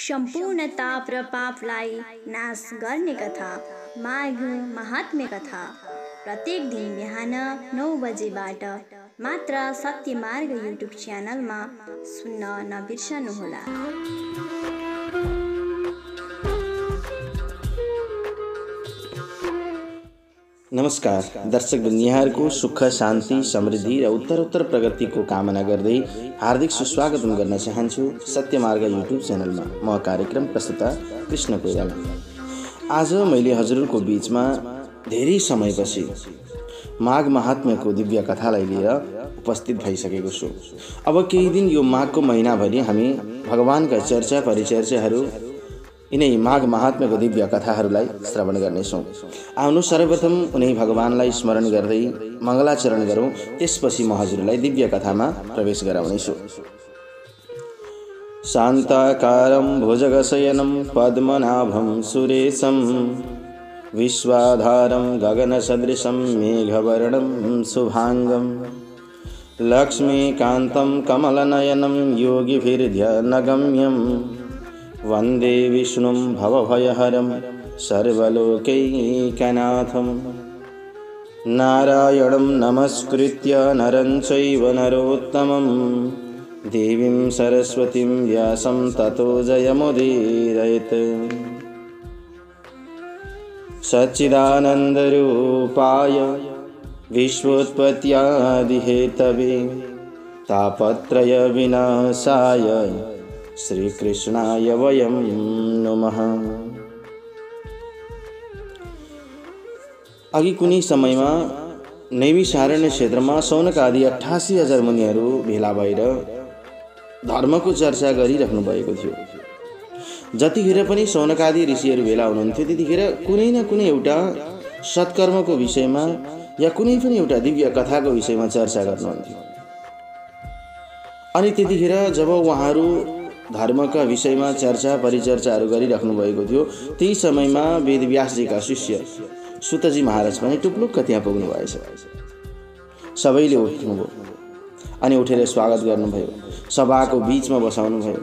सम्पूर्ण ताप र पापलाई नाश गर्ने कथा माघ महात्म्य कथा प्रत्येक दिन बिहान 9 बजेबाट मात्र सत्यमार्ग युट्युब च्यानलमा सुन्न नबिर्सनुहोला। नमस्कार दर्शक यहाँहरूको सुख शान्ति समृद्धि र उत्तरोत्तर प्रगतिको कामना गर्दै हार्दिक सुस्वागत गर्न चाहन्छु सत्यमार्ग युट्युब च्यानलमा। म कार्यक्रम प्रस्तुता कृष्ण कोइराला। आज मैले हजुरहरूको बीचमा धेरै समयपछि माघ महात्म्यको दिव्य कथालाई लिएर उपस्थित भइसकेको छु। अब केही दिन यो माघको महिनाभरि हामी भगवानका चर्चा परिचर्चाहरू यिनै माघ महात्म्यको दिव्य कथाहरूलाई श्रवण गर्नेछौँ। आउनु सर्वप्रथम उनी भगवानलाई स्मरण गर्दै मङ्गलाचरण गरौँ, त्यसपछि म हजुरलाई दिव्य कथामा प्रवेश गराउनेछु। शान्ताकारं भुजगशयनं पद्मनाभं सुरेशं विश्वाधारं गगनसदृशं मेघवर्णं शुभाङ्गं लक्ष्मीकान्तं कमलनयनं योगिभिर्ध्यानगम्यं वन्दे विष्णुं भवभयहरं सर्वलोकैकनाथं नारायणं नमस्कृत्य नरं चैव नरोत्तमं देवीं सरस्वतीं व्यासं ततो जयमुदीरयेत्। सच्चिदानन्दरूपाय विश्वोत्पत्त्यादिहेतवे तापत्रयविनाशाय श्रीकृष्णाय वयं नमः। अघि कुनै समयमा नैमिषारण्य क्षेत्रमा शौनक आदि 88,000 मुनिहरू भेला भएर धर्मको चर्चा गरिराख्नु भएको थियो। जतिखेर पनि शौनक आदि ऋषिहरू भेला हुनुहुन्थ्यो त्यतिखेर कुनै न कुनै एउटा सत्कर्मको विषयमा या कुनै पनि एउटा दिव्य कथाको विषयमा चर्चा गर्नुहुन्थ्यो। अनि त्यतिखेर जब उहाँहरू धर्मका विषयमा चर्चा परिचर्चाहरू गरिराख्नु भएको थियो, त्यही समयमा वेदव्यासजीका शिष्य सुतजी महाराज पनि टुप्लुक्क त्यहाँ पुग्नु भएछ। सबैले उठ्नुभयो अनि उठेर स्वागत गर्नुभयो, सभाको बीचमा बसाउनु भयो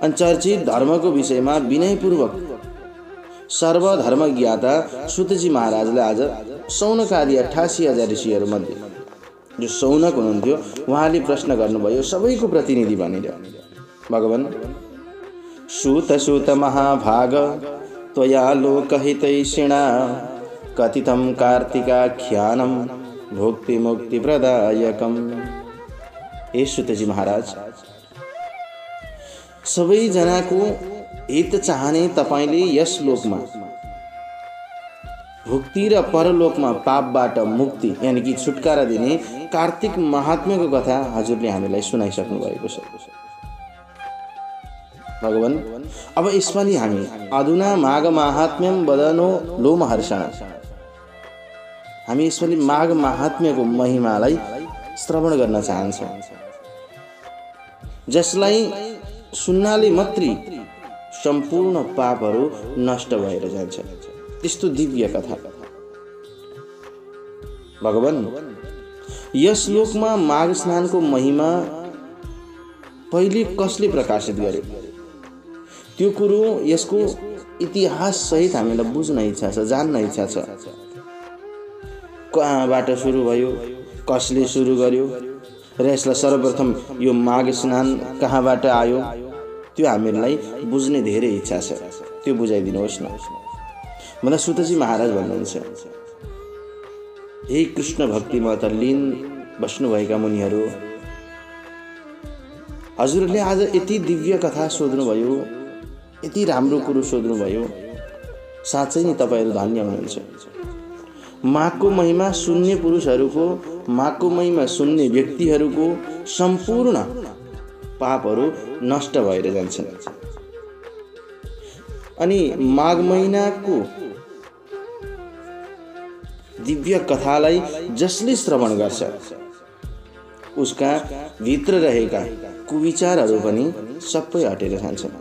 अनि चर्चित धर्मको विषयमा विनयपूर्वक सर्वधर्म ज्ञाता सुतजी महाराजले आज शौनक आदि 88,000 ऋषिहरू मध्ये जो शौनक हुनुहुन्थ्यो उहाँले प्रश्न गर्नुभयो सबैको प्रतिनिधि बनेर। भगवान सूत महाभाग त्वया लोकहितैषिणा कथितं कार्तिकाख्यानं भुक्ति मुक्ति प्रदायकम। हे सुतजी महाराज, सबैजनाको हित चाहने तपाईले यस लोकमा भुक्ति र परलोकमा पापबाट मुक्ति यानी कि छुटकारा दिने कार्तिक महात्म्यको कथा हजुरले हामीलाई सुनाइसक्नु भएको छ। भगवान, अब यसपालि हामी अधुना माघ महात्म्यम वदनो लोमहर्षण, हामी यसपालि माघ महात्म्यको महिमालाई श्रवण गर्न चाहन्छौँ, जसलाई सुन्नाले मात्रै सम्पूर्ण पापहरू नष्ट भएर जान्छ, त्यस्तो दिव्य कथा। भगवान, यस लोकमा माघ स्नानको महिमा पहिले कसले प्रकाशित गर्यो त्यो कुरो, यसको इतिहास सहित हामीलाई बुझ्न इच्छा छ, जान्न इच्छा छ। कहाँबाट सुरु भयो, कसले सुरु गर्यो र यसलाई सर्वप्रथम यो माघ स्नान कहाँबाट आयो त्यो हामीलाई बुझ्ने धेरै इच्छा छ, त्यो बुझाइदिनुहोस् न। मलाई सुतजी महाराज भन्नुहुन्छ, हे कृष्ण भक्तिमा तल्लीन बस्नुभएका मुनिहरू, हजुरले आज यति दिव्य कथा सोध्नुभयो, यति राम्रो कुरो सोध्नुभयो, साँच्चै नै तपाईहरू धन्य हुनुहुन्छ। माघको महिमा सुन्ने पुरुषहरूको, माघको महिमा सुन्ने व्यक्तिहरूको सम्पूर्ण पापहरू नष्ट भएर जान्छन्। अनि माघ महिनाको दिव्य कथालाई जसले श्रवण गर्छ उसका भित्र रहेका कुविचारहरू पनि सबै हटेर जान्छन्।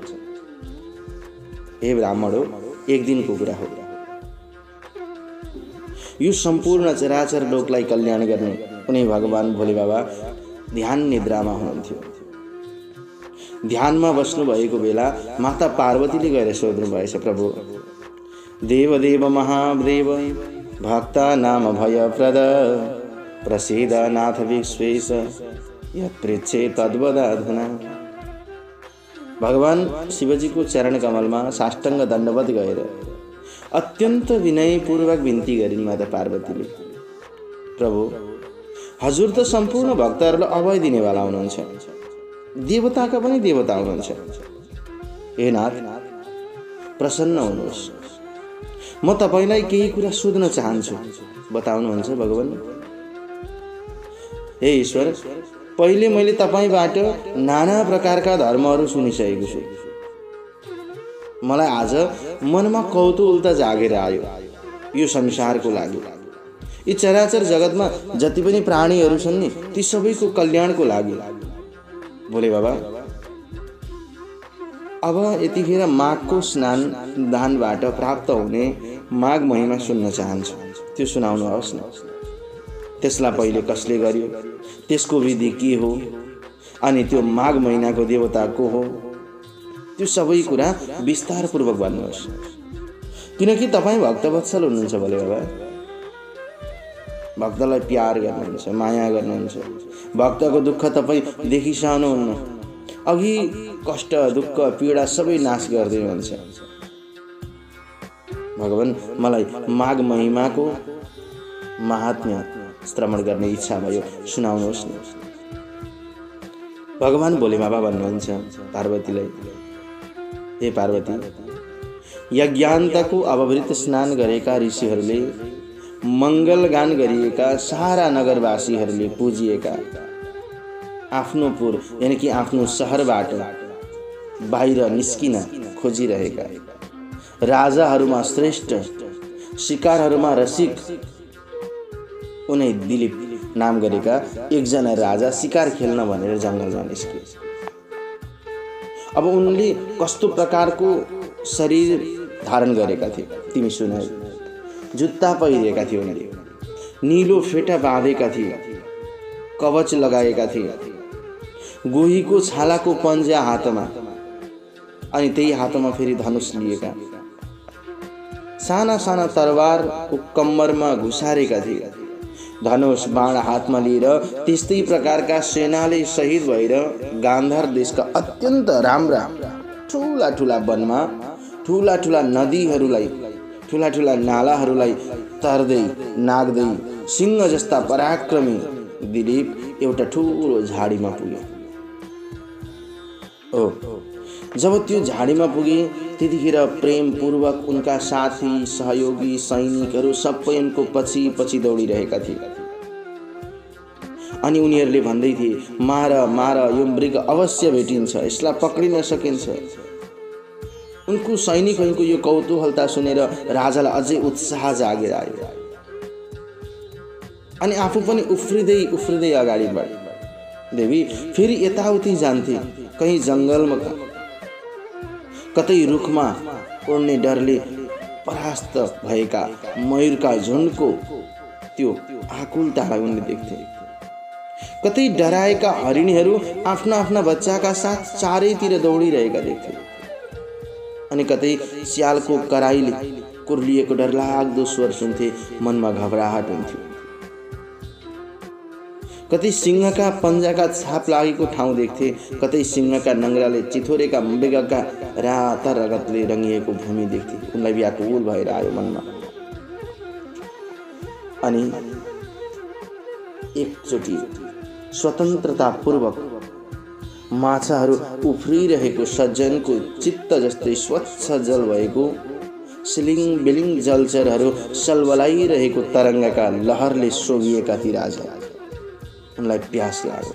हे ब्राह्मण, एक दिनको कुरा हो, यो सम्पूर्ण चराचर लोकलाई कल्याण गर्ने उनी भगवान भोले बाबा ध्यान निद्रामा हुनुहुन्थ्यो। ध्यानमा बस्नु भएको बेला माता पार्वतीले गएर सोध्नु भएछ, प्रभु देवदेव महादेव भक्ता नाम भयप्रद प्रसीद नाथ विश्वेश यत् पृच्छे तद्वदाधुना। भगवान शिवजीको चरण कमलमा साष्टाङ्ग दण्डवत गएर अत्यन्त विनयपूर्वक बिन्ती गरिन् माता पार्वतीले, प्रभु हजुर त सम्पूर्ण भक्तहरूलाई अभय दिनेवाला हुनुहुन्छ, देवताका पनि देवता हुनुहुन्छ। हे नाथ, प्रसन्न हुनुहोस्, म तपाईलाई केही कुरा सोध्न चाहन्छु, बताउनुहुन्छ भगवान। हे ईश्वर, पहिले मैले तपाईबाट नाना प्रकारका धर्महरू सुनिसकेको छु। मलाई आज मनमा कौतूहलता जागेर आयो यो संसारको लागि, यी चराचर जगतमा जति पनि प्राणीहरू छन् नि, ती सबैको कल्याणको लागि। बोले बाबा, अब यतिखेर माघको स्नान दानबाट प्राप्त हुने माघ महिमा सुन्न चाहन्छु, त्यो सुनाउनुहोस् न। त्यसलाई पहिले कसले गर्यो, त्यसको विधि के हो, अनि त्यो माघ महिनाको देवता को हो, त्यो सबै कुरा विस्तारपूर्वक भन्नुहोस्, किनकि तपाईँ भक्तवत्सल हुनुहुन्छ। बोले बाबा, भक्तलाई प्यार गर्नुहुन्छ, माया गर्नुहुन्छ, भक्तको दुःख तपाईँ देखिसहनुहुन्न, अघि कष्ट दुःख पीडा सबै नाश गर्दै हुनुहुन्छ। भगवान, मलाई माघ महिमाको महात्म्य श्रवण गर्ने इच्छा भयो, सुनाउनुहोस् न। भगवान भोले बाबा भन्नुहुन्छ पार्वतीलाई, हे पार्वती, यज्ञान्तको अवभृत स्नान गरेका ऋषिहरूले, मङ्गल गान गरिएका सारा नगरवासीहरूले पुजिएका, आफ्नो पुर यानि कि आफ्नो सहरबाट बाहिर निस्किन खोजिरहेका, राजाहरूमा श्रेष्ठ, शिकारहरूमा रसिक, उनै दिलीप नाम गरेका एकजना राजा शिकार खेल्न भनेर जङ्गलमा निस्के। अब उनले कस्तो प्रकारको शरीर धारण गरेका थिए तिमी सुनाए। जुत्ता पहिरेका थिए उनले, नीलो फेटा बाँधेका थिए, कवच लगाएका थिए, गोहीको छालाको पन्जा हातमा, अनि त्यही हातमा फेरि धनुष लिएका, साना साना तरवारको कम्मरमा घुसारेका थिए, धनुष बाण हातमा लिएर त्यस्तै प्रकारका सेनाले शहीद भएर गान्धार देशका अत्यन्त राम्रा ठुला ठुला वनमा ठुला ठुला नदीहरूलाई, ठुला ठुला नालाहरूलाई तर्दै नाग्दै सिंह जस्ता पराक्रमी दिलीप एउटा ठुलो झाडीमा पुगे। जब त्यो झाडीमा पुगे त्यतिखेर प्रेमपूर्वक उनका साथी सहयोगी सैनिकहरू सबै उनको पछि पछि दौडिरहेका थिए, अनि उनीहरूले भन्दै थिए, मार मार, यो मृग अवश्य भेटिन्छ, यसलाई पक्रिन सकिन्छ। उनको सैनिकहरूको यो कौतूहलता सुनेर राजालाई अझै उत्साह जागेर आयो, अनि आफू पनि उफ्रिँदै उफ्रिँदै अगाडि बढे। देवी फेरि यताउति जान्थे, कहीँ जङ्गलमा, कतै रुखमा उड्ने डरले परास्त भएका मयूरका झुन्डको त्यो आकुलतालाई उनले देख्थे। कतै डराएका हरिणीहरू आफ्ना आफ्ना बच्चाका साथ चारैतिर दौडिरहेका देख्थे, अनि कतै स्यालको कराईले कुर्लिएको डरलाग्दो स्वर सुन्थे, मनमा घबराहट हुन्थ्यो। कतै सिंहका पन्जाका छाप लागेको ठाउँ देख्थे, कतै सिंहका नङ्ग्राले चिथोरेका मृगका राता रगतले रङ्गिएको भूमि देख्थे। उनलाई व्याकुल भएर आयो मनमा, अनि एकचोटि स्वतन्त्रतापूर्वक माछाहरू उफ्रिरहेको सज्जनको चित्त जस्तै स्वच्छ जल भएको, सिलिङ बिलिङ जलचरहरू सलबलाइरहेको तरङ्गका लहरले सोभिएका ती राजा। उनलाई प्यास लाग्यो,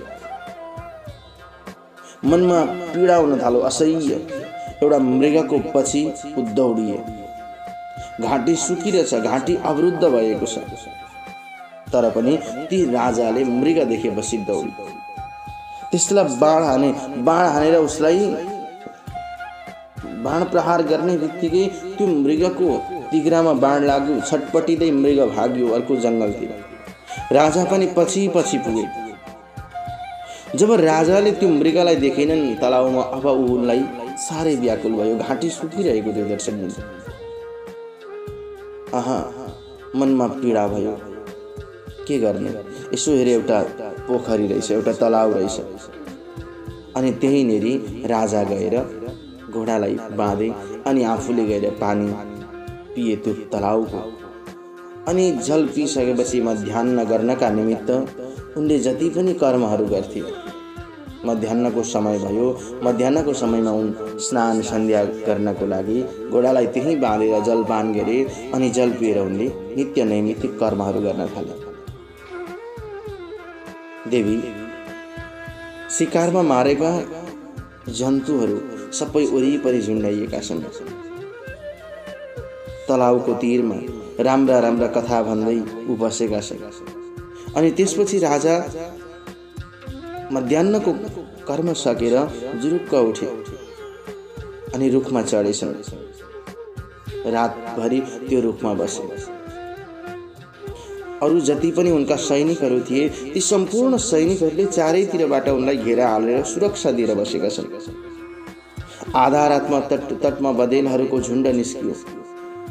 मनमा पीडा हुन थाल्यो असह्य। एउटा मृगको पछि दौडिए, घाँटी सुकिरहेछ, घाँटी अवरुद्ध भएको छ, तर पनि ती राजाले मृग देखेपछि दौडी त्यसलाई बाण हानेर उसलाई बाण प्रहार गर्ने बित्तिकै त्यो मृगको तिघ्रामा बाण लाग्यो, छटपटिँदै मृग भाग्यो अर्को जङ्गलतिर। राजा पनि पछि पछि पुगे। जब राजाले त्यो मृगलाई देखेनन् तलाउमा, अब उनलाई साह्रै व्याकुल भयो। घाँटी सुकिरहेको थियो दर्शकबिन। मनमा पीडा भयो। के गर्ने? यसो हेरे एउटा पोखरी रहेछ, एउटा तलाउ रहेछ। अनि त्यहीँनेरि राजा गएर घोडालाई बाँधे अनि आफूले गएर पानी पिए त्यो तलाउको। अनि जल पिइसकेपछि मध्याह्न गर्नका निमित्त उनले जति पनि कर्महरू गर्थे, मध्याह्नको समय भयो। मध्याह्नको समयमा उन स्नान सन्ध्या गर्नको लागि घोडालाई त्यहीँ बाँधेर जलपान गरे अनि जल पिएर उनले नित्य नैमित्तिक कर्महरू गर्न थाले। देवी शिकारमा मारेका जन्तुहरू सबै वरिपरि झुन्डाइएका छन्। तलाउको तीरमा राम्रा राम्रा कथा भन्दै उ बसेका छन्। अनि त्यसपछि राजा मध्याह्नको कर्म सकेर जुरुक्क उठे अनि रुखमा चढेछन्। रातभरि त्यो रुखमा बसे। अरू जति पनि उनका सैनिकहरू थिए ती सम्पूर्ण सैनिकहरूले चारैतिरबाट उनलाई घेरा हालेर सुरक्षा दिएर बसेका छन्। आधा रातमा तटमा बँदेलहरूको झुण्ड निस्कियो।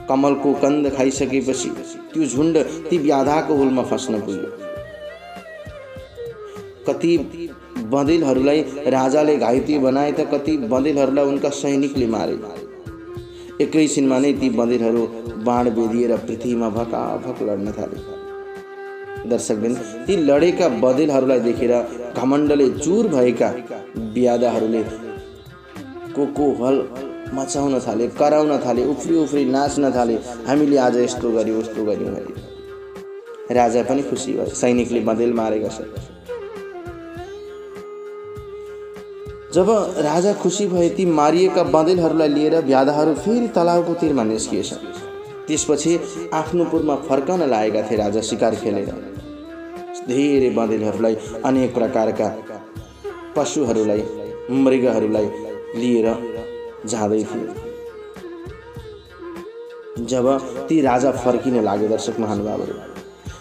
कमलको कन्द खाइसकेपछि त्यो झुण्ड ती व्याधाको हुलमा फस्न पुग्यो। कति बँदेलहरूलाई राजाले घाइते बनाए त कति बँदेलहरूलाई उनका सैनिकले मारे। एकैछिनमा नै ती बँदेलहरू बाण बेधिएर पृथ्वीमा भकाभक लड्न थाले। दर्शकबिन, ती लडेका बँदेलहरूलाई देखेर घमण्डले चूर भएका व्याधाहरूले कोकोहल मचाउन थाले, कराउन थाले, उफ्री उफ्री नाच्न थाले। हामीले आज यस्तो गर्यौँ उस्तो गर्यौँ अरे। राजा पनि खुसी भयो, सैनिकले बँदेल मारेका छन्। जब राजा खुसी भए ती मारिएका बँदेलहरूलाई लिएर व्याधाहरू फेरि तलाउको तीरमा निस्किएछन्। त्यसपछि आफ्नो पुरमा फर्कन लागेका थिए राजा शिकार खेलेर। धेरै बँदेलहरूलाई, अनेक प्रकारका पशुहरूलाई, मृगहरूलाई लिएर जाँदै थिए। जब ती राजा फर्किन लागे दर्शक महानुभावहरू,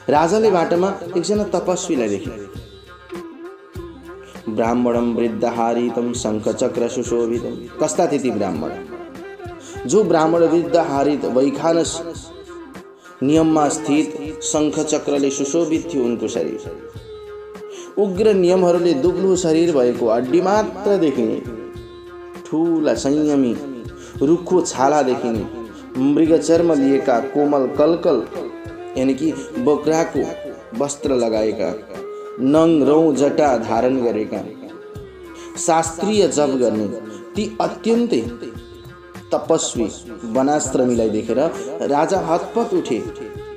राजाले बाटोमा एकजना तपस्वीलाई देखे। ब्राह्मणम वृद्धहारितम शङ्खचक्र सुशोभितम। कस्ता थिए ती ब्राह्मण? जो ब्राह्मण वृद्धहारित वैखानस नियममा स्थित शङ्खचक्रले सुशोभित थियो उनको शरीर। उग्र नियमहरूले दुब्लो शरीर भएको, हड्डी मात्र देखिने, ठुला संयमी, रुखो छाला देखिने, मृग चर्म लिएका कोमल कलकल यानी कि बोक्राको वस्त्र लगाएका, नङ जटा धारण गरेका, शास्त्रीय जप गर्ने ती अत्यन्तै तपस्वी वनाश्रमीलाई देखेर राजा हतपत उठे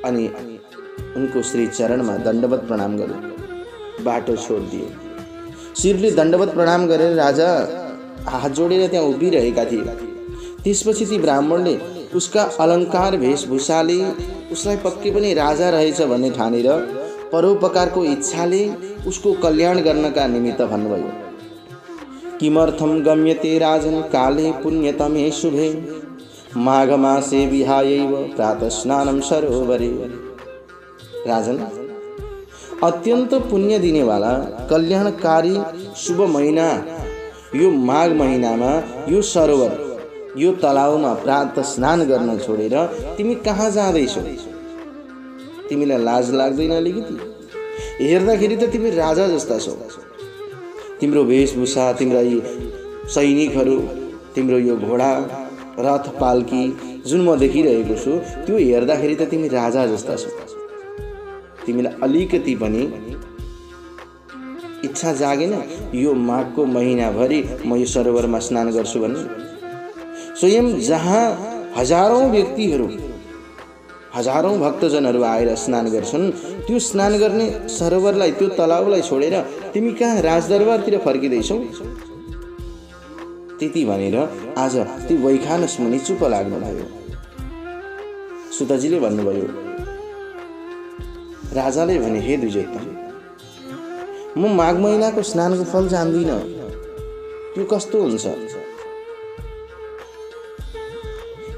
अनि उनको श्री चरणमा दण्डवत प्रणाम गरे। बाटो छोडिदिए। शिरले दण्डवत प्रणाम गरेर राजा हात जोडेर त्यहाँ उभिरहेका थिए। त्यसपछि ती ब्राह्मणले उसका अलङ्कार वेशभूषाले उसलाई पक्कै पनि राजा रहेछ भन्ने ठानेर परोपकारको इच्छाले उसको कल्याण गर्नका निमित्त भन्नुभयो। किमर्थम गम्यते राजन काले पुण्यतमे शुभे माघ मासे विहायैव प्रातः स्नानम सरोवरे। राजन, अत्यंत पुण्य दिने वाला कल्याणकारी शुभ महीना यो माघ महीनामा यो सरोवर यो तलाउमा प्रातः स्नान गर्न छोडेर तिमी कहाँ जाँदैछौ? तिमीलाई लाज लाग्दैन अलिकति? हेर्दाखेरि त तिमी राजा जस्ता छौ। तिम्रो वेशभूषा, तिम्रा यी सैनिकहरू, तिम्रो यो घोडा रथ पाल्की जुन म देखिरहेको छु त्यो हेर्दाखेरि त तिमी राजा जस्ता छौ। तिमीलाई अलिकति पनि इच्छा जागेन यो माघको महिनाभरि म यो सरोवरमा स्नान गर्छु भन्ने? स्वयं जहाँ हजारौं व्यक्तिहरू, हजारौं भक्तजनहरू आएर स्नान गर्छन् त्यो स्नान गर्ने सरोवरलाई, त्यो तलाउलाई छोडेर तिमी कहाँ राजदरबारतिर फर्किँदैछौ? त्यति भनेर आज ती वैखानस मुनि चुप लाग्नुभयो। सुतजीले भन्नुभयो, राजाले भने, हे द्विजोत्तम, म माघ महिनाको स्नानको फल जान्दिनँ, त्यो कस्तो हुन्छ?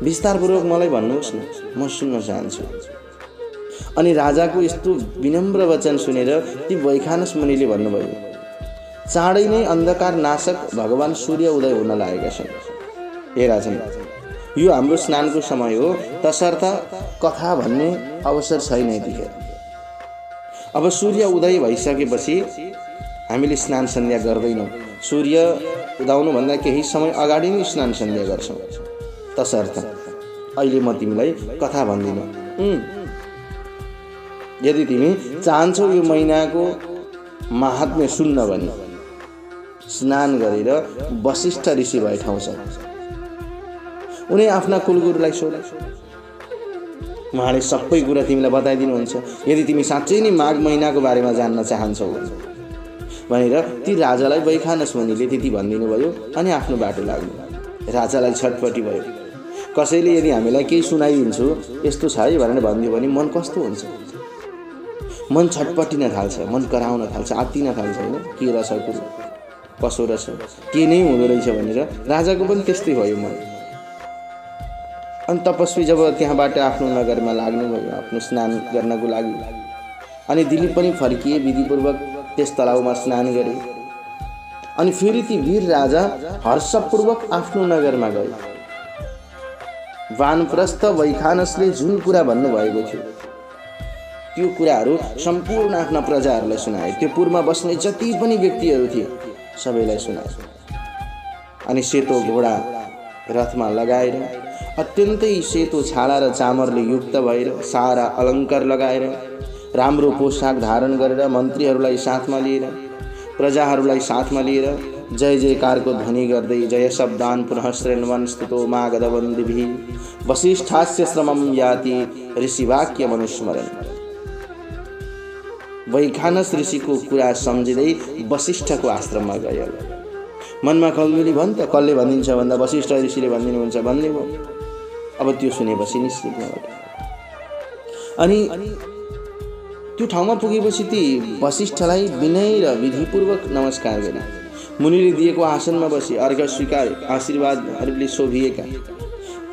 विस्तारपूर्वक मलाई भन्नुहोस् न, म सुन्न चाहन्छु। अनि राजाको यस्तो विनम्र वचन सुनेर ती वैखानस मुनिले भन्नुभयो, चाँडै नै अन्धकार नाशक भगवान सूर्य उदय हुन लागेका छन्। हे राजन, यो हाम्रो स्नानको समय हो, तसर्थ कथा भन्ने अवसर छैन यतिखेर। अब सूर्य उदय भइसकेपछि हामीले स्नान सन्ध्या गर्दैनौँ। सूर्य उदाउनुभन्दा केही समय अगाडि नै स्नान सन्ध्या गर्छौँ। तसर्थ अहिले म तिमीलाई कथा भन्दिनँ। यदि तिमी चाहन्छौ यो महिनाको महात्म्य सुन्न भने स्नान गरेर वशिष्ठ ऋषि भए ठाउँ छ, उनी आफ्ना कुलगुरुलाई सोध। उहाँले सबै कुरा तिमीलाई बताइदिनुहुन्छ। यदि तिमी साँच्चै नै माघ महिनाको बारेमा जान्न चाहन्छौ भनेर ती राजालाई वैखानस मुनिले त्यति भनिदिनु भयो अनि आफ्नो बाटो लाग्नु। राजालाई छटपटी भयो। कसैले यदि हामीलाई केही सुनाइदिन्छु यस्तो छ है भनेर भनिदियो भने मन कस्तो हुन्छ? मन छटपटिन थाल्छ, मन कराउन थाल्छ, आत्तिन थाल्छ होइन। के रहेछ कुरो, कसो रहेछ, के नै हुँदो रहेछ भनेर राजाको पनि त्यस्तै भयो मन। अनि तपस्वी जब त्यहाँबाट आफ्नो नगरमा लाग्नुभयो आफ्नो स्नान गर्नको लागि, अनि दिलीप पनि फर्किए, विधिपूर्वक त्यस तलाउमा स्नान गरे। अनि फेरि ती वीर राजा हर्षपूर्वक आफ्नो नगरमा गए। वानप्रस्थ वैखानसले जुन कुरा भन्नुभएको थियो त्यो कुराहरू सम्पूर्ण आफ्ना प्रजाहरूलाई सुनाए। त्यो पुरमा बस्ने जति पनि व्यक्तिहरू थिए सबैलाई सुनाए। अनि सेतो घोडा रथमा लगाएर, अत्यन्तै सेतो छाला र चामरले युक्त भएर, सारा अलङ्कार लगाएर, राम्रो पोसाक धारण गरेर, मन्त्रीहरूलाई साथमा लिएर, प्रजाहरूलाई साथमा लिएर जय जयकारको ध्वनि गर्दै, जय शब्दान पुनः श्रेण्वन् स्तुतो मागधवन्दिभिः वसिष्ठास्य श्रमं याति ऋषिवाक्य मनुस्मरण। वैखानस ऋषिको कुरा सम्झिँदै वशिष्ठको आश्रममा गयो। मनमा खलबली भन् त, कसले भनिदिन्छ भन्दा वशिष्ठ ऋषिले भनिदिनुहुन्छ भन्ने भयो। अब त्यो सुनेपछि निश्चित। अनि त्यो ठाउँमा पुगेपछि ती वशिष्ठलाई विनय र विधिपूर्वक नमस्कार गरे। मुनिले दिएको आसनमा बसी अर्घ स्वीकारे, आशीर्वादहरूले शोभिएका।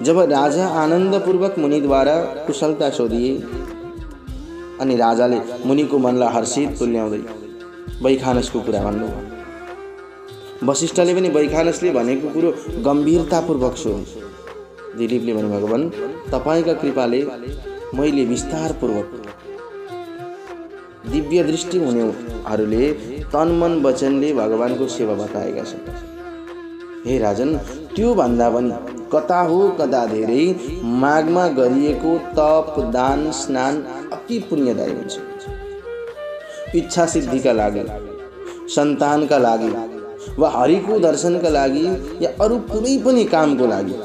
जब राजा आनन्दपूर्वक मुनिद्वारा कुशलता सोधिए अनि राजाले मुनिको मनलाई हर्षित तुल्याउँदै वैखानसको कुरा भन्नुभयो। वशिष्ठले पनि वैखानसले भनेको कुरो गम्भीरतापूर्वक सुने। दिलीपले भन्नु, भगवान तपाईँका कृपाले मैले विस्तारपूर्वक दिव्य दृष्टि हुनेहरूले तन मन वचनले भगवानको सेवा बताएका छन्। हे राजन, त्यो भन्दा पनि कता हो कता धेरै माघमा गरिएको तप, दान, स्नान अति पुण्यदायी हुन्छ। इच्छा सिद्धिका लागि, सन्तानका लागि वा हरिको दर्शनका लागि या अरू कुनै पनि कामको लागि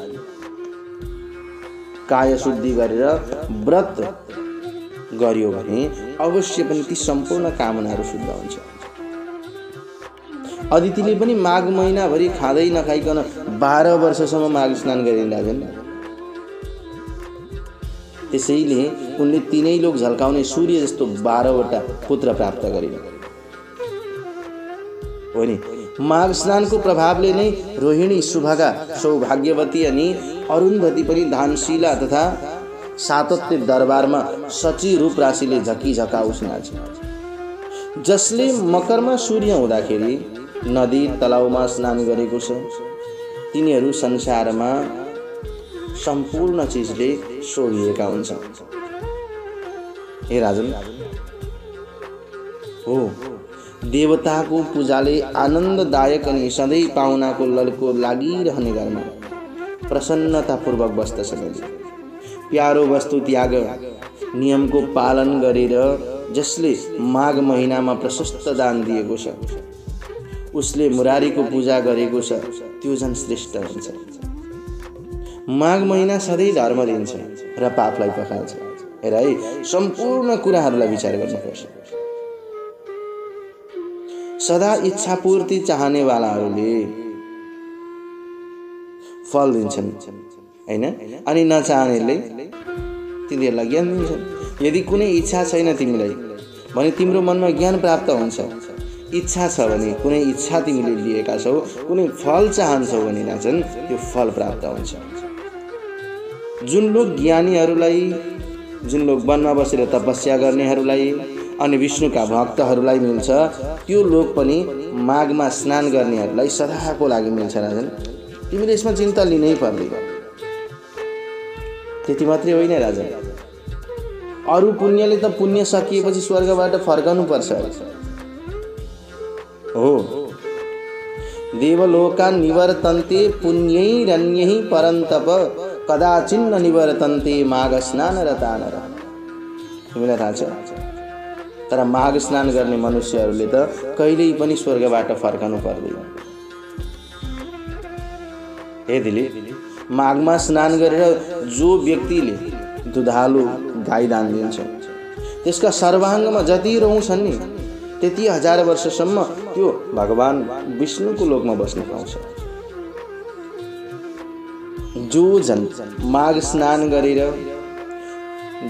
काय शुद्धि गरेर व्रत गरियो भने अवश्य पनि ती सम्पूर्ण कामनाहरू शुद्ध हुन्छ। अदितिले पनि माघ महिनाभरि खाँदै नखाइकन 12 वर्षसम्म माघ स्नान गरिन् राजन। त्यसैले उनले तीनै लोक झल्काउने सूर्य जस्तो 12वटा पुत्र प्राप्त गरिन्। हो नि, माघ स्नानको प्रभावले नै रोहिणी शुभगा सौभाग्यवती अनि अरुन्धती पनि दानशीला तथा सातत्य दरबारमा सची रूप राशिले झकिझकाउस नाचे। जसले मकरमा सूर्य हुँदाखेरि नदी तलाउमा स्नान गरेको छ तिनीहरू संसारमा सम्पूर्ण चिजले शोभिएका हुन्छन्। हे राजन, हो देवताको पूजाले आनन्ददायक अनि सधैँ पाहुनाको ललको लागिरहने घरमा प्रसन्नतापूर्वक बस्दछन्। प्यारो वस्तु त्याग नियमको पालन गरेर जसले माघ महिनामा प्रशस्त दान दिएको छ, उसले मुरारीको पूजा गरेको छ, त्यो झन् श्रेष्ठ हुन्छ। माघ महिना सधैँ धर्म दिन्छ र पापलाई पखाल्छ। हेर है, सम्पूर्ण कुराहरूलाई विचार गर्नुपर्छ। सदा इच्छा पूर्ति चाहनेवालाहरूले फल दिन्छन् हैन, अनि नचाहनेले तिनीहरूलाई ज्ञान दिन्छन्। यदि कुनै इच्छा छैन तिमीलाई भने तिम्रो मनमा ज्ञान प्राप्त हुन्छ। इच्छा छ भने कुनै इच्छा तिमीले लिएका छौ, कुनै फल चाहन्छौ भने राजन त्यो फल प्राप्त हुन्छ। जुन लोक ज्ञानीहरूलाई, जुन लोक वनमा बसेर तपस्या गर्नेहरूलाई अनि विष्णुका भक्तहरूलाई मिल्छ त्यो लोक पनि माघमा स्नान गर्नेहरूलाई सदाको लागि मिल्छ राजन। तिमीले यसमा चिन्ता लिनै पर्दैन। त्यति मात्रै होइन राजन, अरू पुण्यले त पुण्य सकिएपछि स्वर्गबाट फर्कनु पर्छ हो। देवलोकान् निवर्तन्ते पुण्यैरन्यैः परन्तप कदाचिन्न निवर्तन्ते माघ स्नान रतानर। तिमीलाई थाहा छ, तर माघ स्नान गर्ने मनुष्यहरूले त कहिल्यै पनि स्वर्गबाट फर्कनु पर्दैन। हे दिली, माघमा स्नान गरेर जो व्यक्तिले दुधालु गाई दान दिन्छ त्यसका सर्वाङ्गमा जति रौँ छन् नि त्यति 1000 वर्षसम्म त्यो भगवान विष्णुको लोकमा बस्न पाउँछ। जो जन माघ स्नान गरेर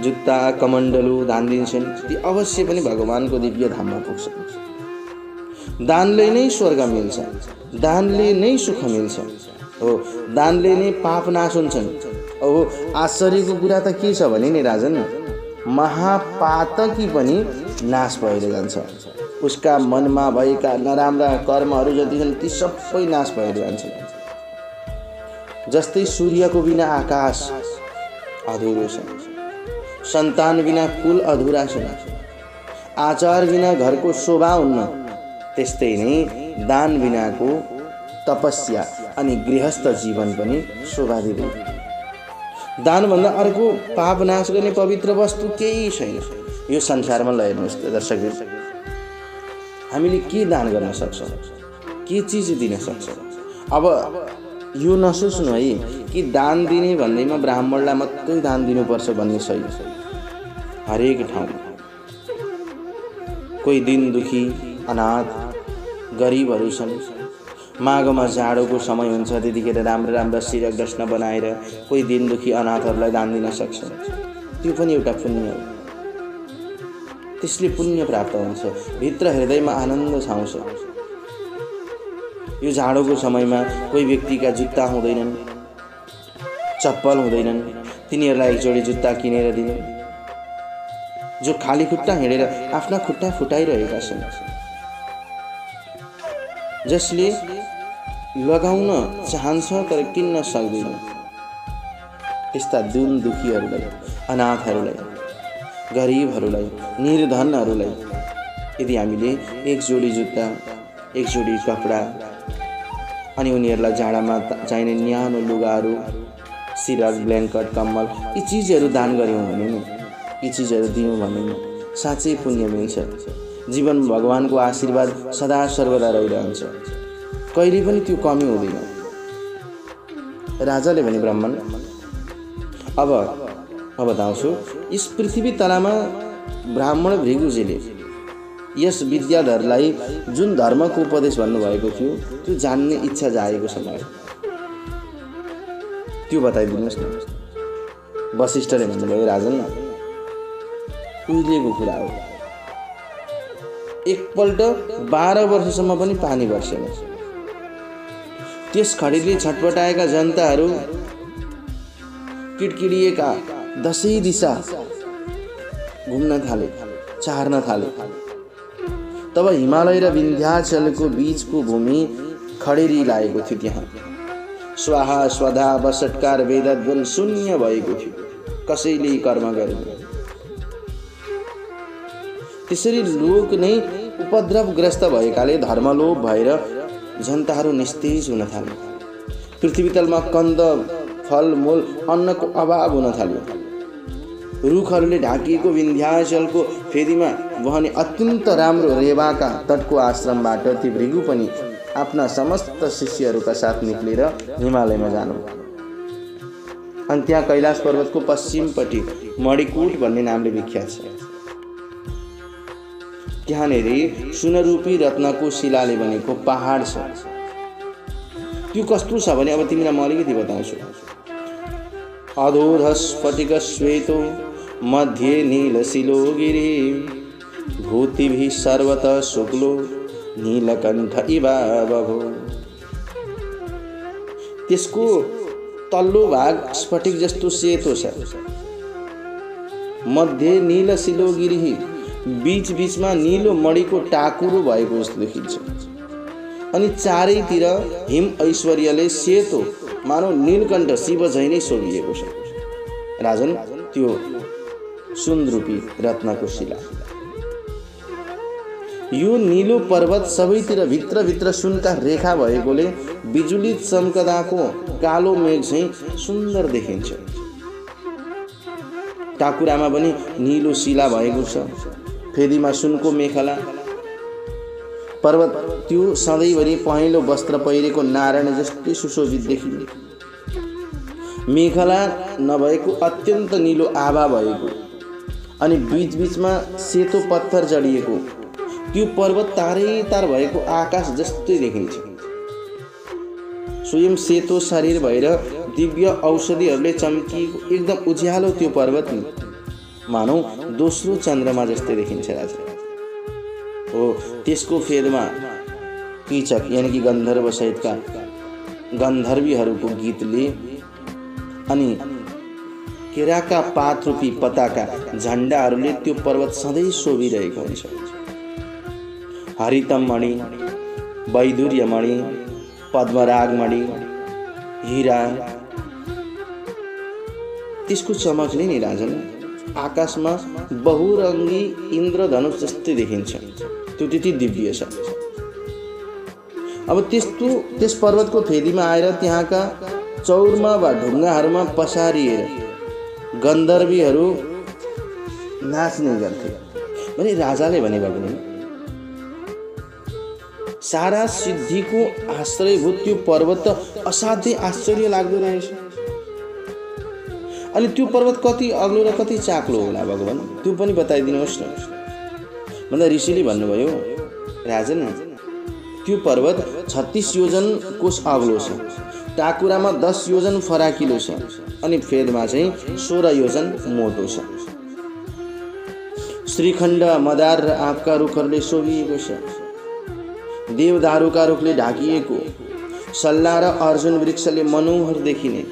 जुत्ता कमण्डलु दान दिन्छन् ती अवश्य पनि भगवानको दिव्य धाममा पुग्छन्। दानले नै स्वर्ग मिल्छ, दानले नै सुख मिल्छ हो, दानले नै पाप नाश हुन्छन्। अब आश्चर्यको कुरा त के छ भने नि राजन, महापातकी पनि नाश भएर जान्छ। उसका मनमा भएका नराम्रा कर्महरू जति छन् ती सबै नाश भएर जान्छन्। जस्तै सूर्यको बिना आकाश अधुरो छ, सन्तान बिना कुल अधुरा छ, आचार बिना घरको शोभा हुन्न, त्यस्तै नै दान बिनाको तपस्या अनि गृहस्थ जीवन पनि शोभा दिँदैन। दानभन्दा अर्को पाप नाश गर्ने पवित्र वस्तु केही छैन यो संसारमा। ल हेर्नुहोस् त दर्शकबिन, हामीले के दान गर्न सक्छौँ, के चिज दिन सक्छौँ? अब यो नसोच्नु है कि दान दिने भन्दैमा ब्राह्मणलाई मात्रै दान दिनुपर्छ भन्ने छैन। हरेक ठाउँमा कोही दिन दुखी अनाथ गरिबहरू छन्। माघमा जाडोको समय हुन्छ, त्यतिखेर राम्रा राम्रा सिरक डस्न बनाएर कोही दिन दुखी अनाथहरूलाई दान दिन सक्छ। त्यो पनि एउटा पुण्य हो, त्यसले पुण्य प्राप्त हुन्छ, भित्र हृदयमा आनन्द छाउँछ। यो जाडोको समयमा कोही व्यक्तिका जुत्ता हुँदैनन्, चप्पल हुँदैनन्, तिनीहरूलाई एक जोडी जुत्ता किनेर दिने, जो खाली खुट्टा हिँडेर आफ्ना खुट्टा फुटाइरहेका छन्, जसले लगाउन चाहन्छ तर किन्न सक्दैन, यस्ता दीन दुखीहरूलाई, अनाथहरूलाई, गरिबहरूलाई, निर्धनहरूलाई यदि हामीले एक जोडी जुत्ता, एक जोडी कपडा अनि उनीहरूलाई जाडामा चाहिने न्यानो लुगाहरू, सिरक, ब्ल्याङ्केट, कम्मल यी चिजहरू दान गऱ्यौँ भने नि, यी चिजहरू दियौँ भने नि साँच्चै पुण्य मिल्छ। जीवन भगवानको आशीर्वाद सदा सर्वदा रहिरहन्छ, कहिले पनि त्यो कमी हुँदैन। राजाले भने ब्राह्मण, अब बताउँछु, यस पृथ्वी तलामा ब्राह्मण भृगुजीले यस विद्याधरलाई जुन धर्मको उपदेश भन्नुभएको थियो त्यो जान्ने इच्छा जागेको समय त्यो बताइदिनुहोस् न। वशिष्ठले भन्नुभयो, राजन उहिलेको कुरा हो, एकपल्ट 12 वर्षसम्म पनि पानी वर्षेन। त्यस खडेरीले छटपटाएका जनताहरू किटकिडिएका दसैँ दिशा घुम्न थाले, चार्न थाले। तब हिमालय र विन्ध्याचलको बीचको भूमि खडेरी लागेको थियो। त्यहाँ स्वाहा स्वधा बसटकार वेदध्वन शून्य भएको थियो, कसैले कर्म गरेन। त्यसरी लोक नै उपद्रवग्रस्त भएकाले धर्मलोभ भएर जनताहरू निस्तेज हुन थाले। पृथ्वीतलमा कन्द, फलमूल, अन्नको अभाव हुन थाल्यो। रुखहरूले ढाकिएको विन्ध्याचलको फेदीमा वहने अत्यन्त राम्रो रेवाका तटको आश्रमबाट ती भृगु पनि आफ्ना समस्त शिष्यहरूका साथ निक्लेर हिमालयमा जानु। अनि त्यहाँ कैलाश पर्वतको पश्चिमपट्टि मणिकूट भन्ने नामले विख्यात छ। त्यहाँनेर सुनरूपी रत्नको शिलाले बनेको पहाड छ। त्यो कस्तो छ भने अब तिमीलाई म अलिकति बताउँछु। अधोध स्फटिक श्वेतो मध्ये नीलशिलो गिरि भूतिभिः सर्वतः शुक्लो नीलकण्ठ इवा बभो। त्यसको तल्लो भाग स्फटिक जस्तो सेतो छ। मध्ये नीलशिलो गिरि, बीच बीचमा नीलो मणिको टाकुरो भएको जस्तो देखिन्छ अनि चारैतिर हिम ऐश्वर्यले सेतो मानव नीलकण्ठ शिव झैँ नै शोभिएको छ। राजन, त्यो सुनरूपी रत्नको शिला। यो नीलो पर्वत सबैतिर भित्र भित्र सुनका रेखा भएकोले बिजुली चम्कदाको कालो मेघ चाहिँ सुन्दर देखिन्छ। टाकुरामा पनि नीलो शिला भएको छ, फेदीमा सुनको मेखला। पर्वत त्यो सधैँभरि पहेँलो वस्त्र पहिरेको नारायण जस्तै सुशोभित देखिने। मेखला नभएको अत्यन्त नीलो आभा भएको अनि बीच बीचमा सेतो पत्थर जडिएको त्यो पर्वत तारै तार भएको आकाश जस्तै देखिन्छ। स्वयं सेतो शरीर भएर दिव्य औषधिहरूले चम्किएको एकदम उज्यालो त्यो पर्वत नि मानौ दोस्रो चन्द्रमा जस्तै देखिन्छ। राजा हो त्यसको फेदमा कीचक यानि कि गन्धर्व सहितका गन्धर्वीहरूको गीतले अनि केराका पात रूपी पताका झण्डाहरूले त्यो पर्वत सधैँ शोभिरहेको हुन्छ। हरितम मणि, वैदुर्य मणि, पद्मराग मणि, हीरा, त्यसको चमकले नि राजन आकाशमा बहुरङ्गी इन्द्रधनुष जस्तै देखिन्छ। त्यो त्यति दिव्य छ। अब त्यस पर्वतको फेदीमा आएर त्यहाँका चौरमा वा ढुङ्गाहरूमा पसारिएर गन्धर्वीहरू नाच्ने गर्थे भने राजाले भने भगवान सारा सिद्धिको आश्रयभूत त्यो पर्वत त असाध्यै आश्चर्य लाग्दो रहेछ। अनि त्यो पर्वत कति अग्लो र कति चाक्लो होला भगवान, त्यो पनि बताइदिनुहोस् न भन्दा ऋषिले भन्नुभयो, राजन त्यो पर्वत 36 योजन कोस अग्लो छ, टाकुरामा 10 योजन फराकिलो छ अनि फेदमा चाहिँ 16 योजन मोटो छ। श्रीखण्ड, मदार र आँपका रुखहरूले शोभिएको छ। देवदारुका रुखले ढाकिएको, सल्ला र अर्जुन वृक्षले मनोहर देखिने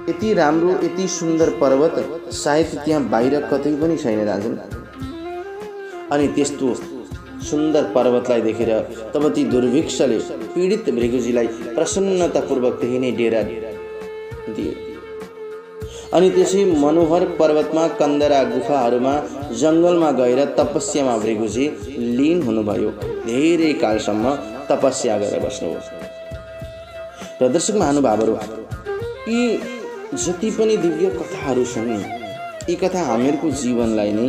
यति राम्रो यति सुन्दर पर्वत सायद त्यहाँ बाहिर कतै पनि छैन राजन। अनि त्यस्तो सुन्दर पर्वतलाई देखेर तब ती दुर्भिक्षले पीडित भृगुजीलाई प्रसन्नतापूर्वक त्यही नै डेरा दिए। अनि त्यसै मनोहर पर्वतमा कन्दरा गुफाहरूमा जङ्गलमा गएर तपस्यामा भृगुजी लीन हुनुभयो। धेरै कालसम्म तपस्या गरेर बस्नुभयो। र दर्शक महानुभावहरू, यी जति पनि दिव्य कथाहरू छन् यी कथा हामीहरूको जीवनलाई नै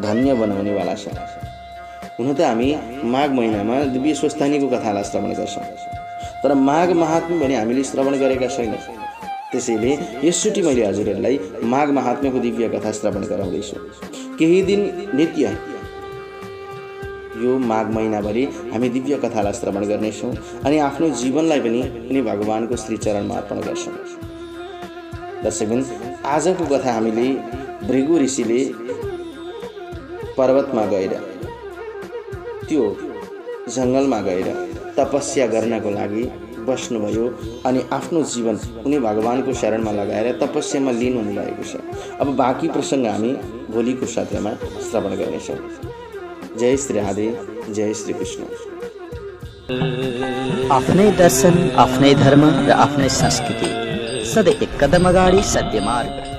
धन्य बनाउनेवाला छ। हुन त हामी माघ महिनामा दिव्य स्वस्थानीको कथालाई श्रवण गर्छौँ, तर माघ महात्म्य भने हामीले श्रवण गरेका छैनौँ। त्यसैले यसचोटि मैले हजुरहरूलाई माघ महात्म्यको दिव्य कथा श्रवण गराउँदैछु। केही दिन नित्य यो माघ महिनाभरि हामी दिव्य कथालाई श्रवण गर्नेछौँ अनि आफ्नो जीवनलाई पनि भगवानको श्रीचरणमा अर्पण गर्छौँ। दर्शकबिन, आजको कथा हामीले भृगु ऋषिले पर्वतमा गएर त्यो जङ्गलमा गएर तपस्या गर्नको लागि बस्नुभयो अनि आफ्नो जीवन उनी भगवानको शरणमा लगाएर तपस्यामा लीन हुनुभएको छ। अब बाँकी प्रसङ्ग हामी भोलिको सत्रमा श्रवण गर्नेछौँ। जय श्री राधे, जय श्री कृष्ण। आफ्नै दर्शन, आफ्नै धर्म र आफ्नै संस्कृति, सधैँ एक कदम अगाडि सत्य मार्ग।